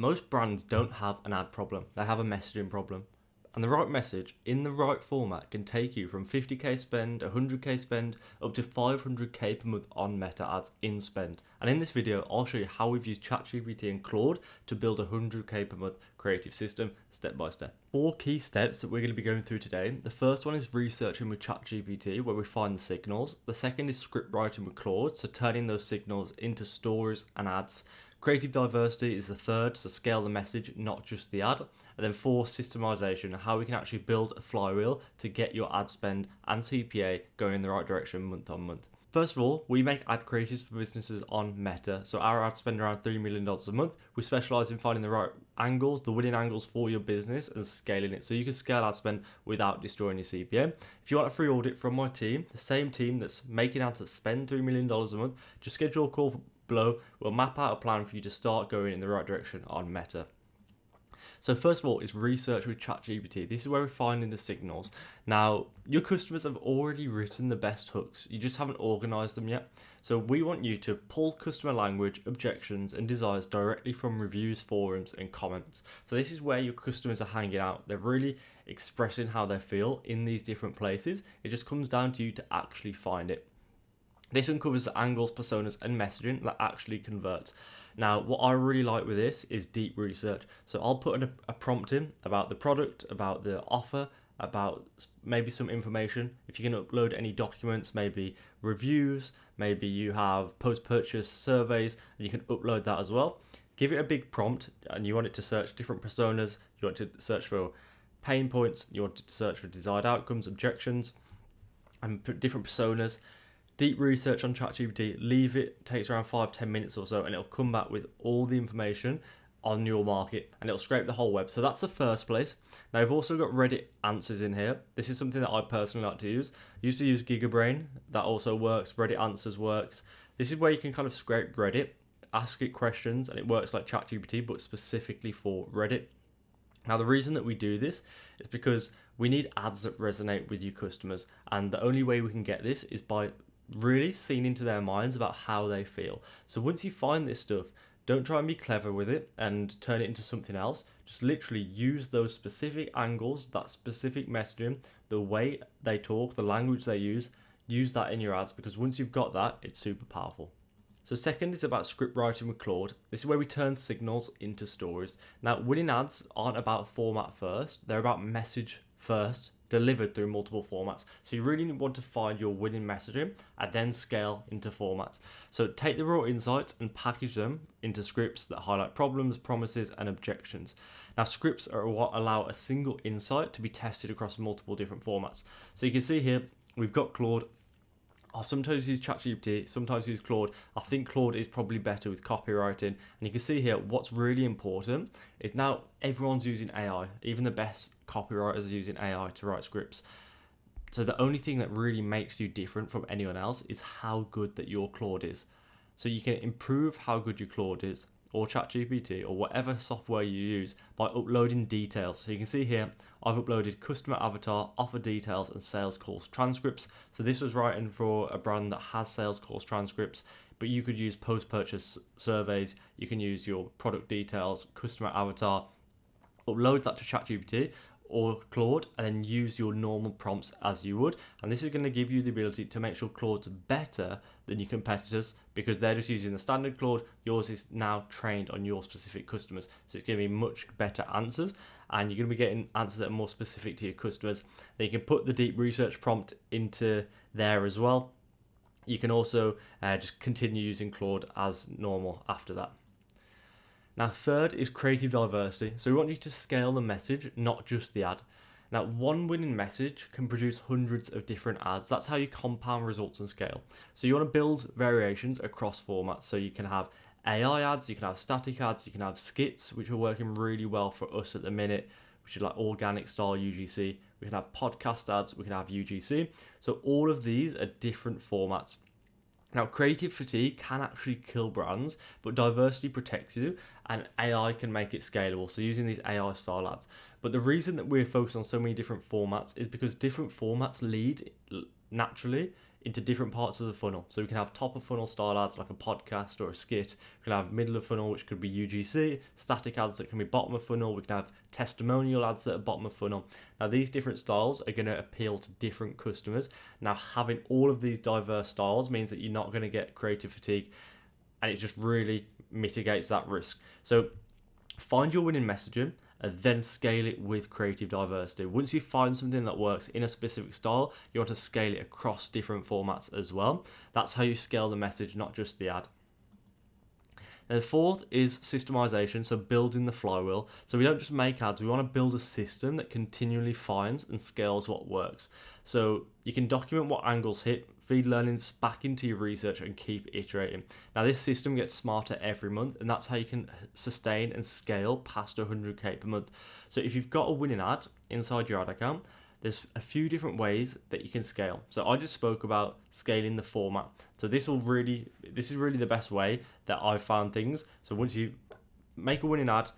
Most brands don't have an ad problem, they have a messaging problem. And the right message in the right format can take you from 50k spend, 100k spend, up to 500k per month on Meta ads in spend. And in this video, I'll show you how we've used ChatGPT and Claude to build a 100k per month creative system step by step. 4 key steps that we're going to be going through today. The first one is researching with ChatGPT, where we find the signals. The second is script writing with Claude, so turning those signals into stories and ads. Creative diversity is the third, so scale the message, not just the ad. And then 4, systemization, how we can actually build a flywheel to get your ad spend and CPA going in the right direction month on month. First of all, we make ad creatives for businesses on Meta. So our ads spend around $3 million a month. We specialize in finding the right angles, the winning angles for your business and scaling it. So you can scale ad spend without destroying your CPA. If you want a free audit from my team, the same team that's making ads that spend $3 million a month, just schedule a call below. We'll map out a plan for you to start going in the right direction on Meta. So first of all is research with ChatGPT. This is where we're finding the signals. Now, your customers have already written the best hooks. You just haven't organized them yet. So we want you to pull customer language, objections, and desires directly from reviews, forums, and comments. So this is where your customers are hanging out. They're really expressing how they feel in these different places. It just comes down to you to actually find it. This uncovers the angles, personas, and messaging that actually converts. Now, what I really like with this is deep research. So I'll put a prompt in about the product, about the offer, about maybe some information. If you can upload any documents, maybe reviews, maybe you have post-purchase surveys, and you can upload that as well. Give it a big prompt, and you want it to search different personas. You want to search for pain points. You want to search for desired outcomes, objections, and different personas. Deep research on ChatGPT, leave it, takes around 5-10 minutes or so, and it'll come back with all the information on your market and it'll scrape the whole web. So that's the first place. Now I've also got Reddit answers in here. This is something that I personally like to use. I used to use GigaBrain, that also works. Reddit answers works. This is where you can kind of scrape Reddit, ask it questions, and it works like ChatGPT, but specifically for Reddit. Now the reason that we do this is because we need ads that resonate with your customers, and the only way we can get this is by really seeing into their minds about how they feel. So once you find this stuff, don't try and be clever with it and turn it into something else. Just literally use those specific angles, that specific messaging, the way they talk, the language they use that in your ads, because once you've got that, it's super powerful. So second is about script writing with Claude. This is where we turn signals into stories. Now, winning ads aren't about format first, they're about message first, delivered through multiple formats. So you really want to find your winning messaging and then scale into formats. So take the raw insights and package them into scripts that highlight problems, promises, and objections. Now scripts are what allow a single insight to be tested across multiple different formats. So you can see here, we've got Claude. I sometimes use ChatGPT, sometimes use Claude. I think Claude is probably better with copywriting. And you can see here, what's really important is now everyone's using AI. Even the best copywriters are using AI to write scripts. So the only thing that really makes you different from anyone else is how good that your Claude is. So you can improve how good your Claude is, or ChatGPT, or whatever software you use, by uploading details. So you can see here, I've uploaded customer avatar, offer details, and sales calls transcripts. So this was writing for a brand that has sales calls transcripts, but you could use post-purchase surveys, you can use your product details, customer avatar, upload that to ChatGPT or Claude, and then use your normal prompts as you would. And this is going to give you the ability to make sure Claude's better than your competitors, because they're just using the standard Claude. Yours is now trained on your specific customers. So it's going to be much better answers, and you're going to be getting answers that are more specific to your customers. Then you can put the deep research prompt into there as well. You can also just continue using Claude as normal after that. Now, third is creative diversity. So we want you to scale the message, not just the ad. Now, one winning message can produce hundreds of different ads. That's how you compound results and scale. So you want to build variations across formats. So you can have AI ads, you can have static ads, you can have skits, which are working really well for us at the minute, which is like organic style UGC. We can have podcast ads, we can have UGC. So all of these are different formats. Now, creative fatigue can actually kill brands, but diversity protects you, and AI can make it scalable. So using these AI style ads. But the reason that we're focused on so many different formats is because different formats lead naturally into different parts of the funnel. So we can have top of funnel style ads like a podcast or a skit. We can have middle of funnel, which could be UGC, static ads that can be bottom of funnel. We can have testimonial ads that are bottom of funnel. Now these different styles are going to appeal to different customers. Now having all of these diverse styles means that you're not going to get creative fatigue, and it just really mitigates that risk. So find your winning messaging and then scale it with creative diversity. Once you find something that works in a specific style, you want to scale it across different formats as well. That's how you scale the message, not just the ad. And the fourth is systemization, so building the flywheel. So we don't just make ads, we want to build a system that continually finds and scales what works. So you can document what angles hit, feed learnings back into your research and keep iterating. Now this system gets smarter every month, and that's how you can sustain and scale past 100k per month. So if you've got a winning ad inside your ad account, there's a few different ways that you can scale. So I just spoke about scaling the format. So this is really the best way that I've found things. So once you make a winning ad,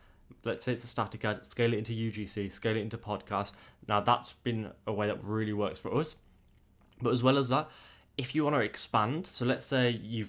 let's say it's a static ad, scale it into UGC, scale it into podcast. Now that's been a way that really works for us. But as well as that, if you want to expand, so let's say you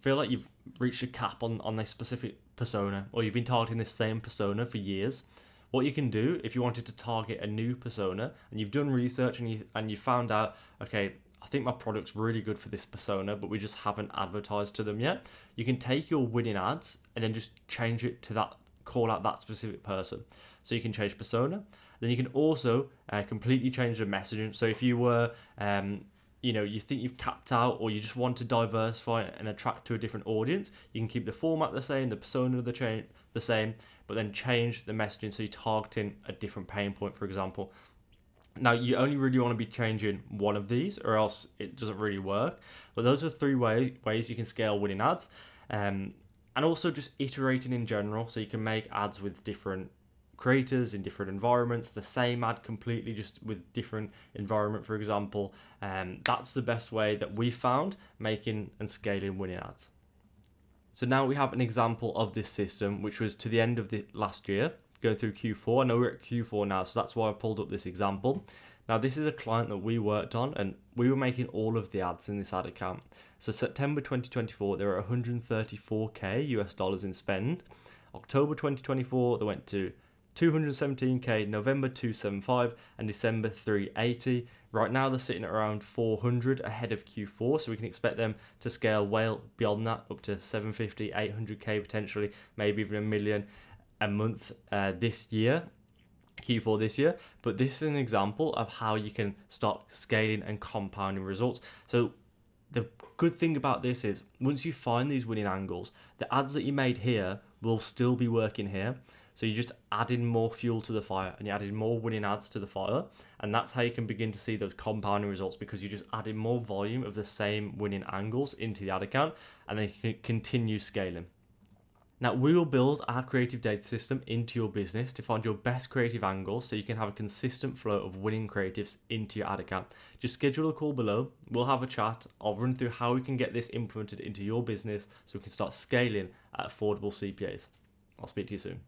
feel like you've reached a cap on a specific persona, or you've been targeting this same persona for years, what you can do if you wanted to target a new persona and you've done research and you found out, okay, I think my product's really good for this persona, but we just haven't advertised to them yet, you can take your winning ads and then just change it to that, call out that specific person. So you can change persona. Then you can also completely change the messaging. So if you were, you think you've capped out, or you just want to diversify and attract to a different audience, you can keep the format the same, the persona the same, but then change the messaging so you're targeting a different pain point, for example. Now, you only really want to be changing one of these, or else it doesn't really work. But those are three ways you can scale winning ads. And also just iterating in general, so you can make ads with different creators in different environments, the same ad completely just with different environment, for example. That's the best way that we found making and scaling winning ads. So now we have an example of this system, which was to the end of the last year, going through Q4. I know we're at Q4 now, so that's why I pulled up this example. Now this is a client that we worked on, and we were making all of the ads in this ad account. So September 2024, there were 134k US dollars in spend. October 2024, they went to 217k, November 275, and December 380. Right now they're sitting at around 400 ahead of Q4, so we can expect them to scale well beyond that, up to 750, 800k potentially, maybe even $1 million a month this year, Q4 this year. But this is an example of how you can start scaling and compounding results. So the good thing about this is once you find these winning angles, the ads that you made here will still be working here. So you're just adding more fuel to the fire, and you're adding more winning ads to the fire. And that's how you can begin to see those compounding results, because you're just adding more volume of the same winning angles into the ad account, and then you can continue scaling. Now, we will build our creative data system into your business to find your best creative angles so you can have a consistent flow of winning creatives into your ad account. Just schedule a call below. We'll have a chat. I'll run through how we can get this implemented into your business so we can start scaling at affordable CPAs. I'll speak to you soon.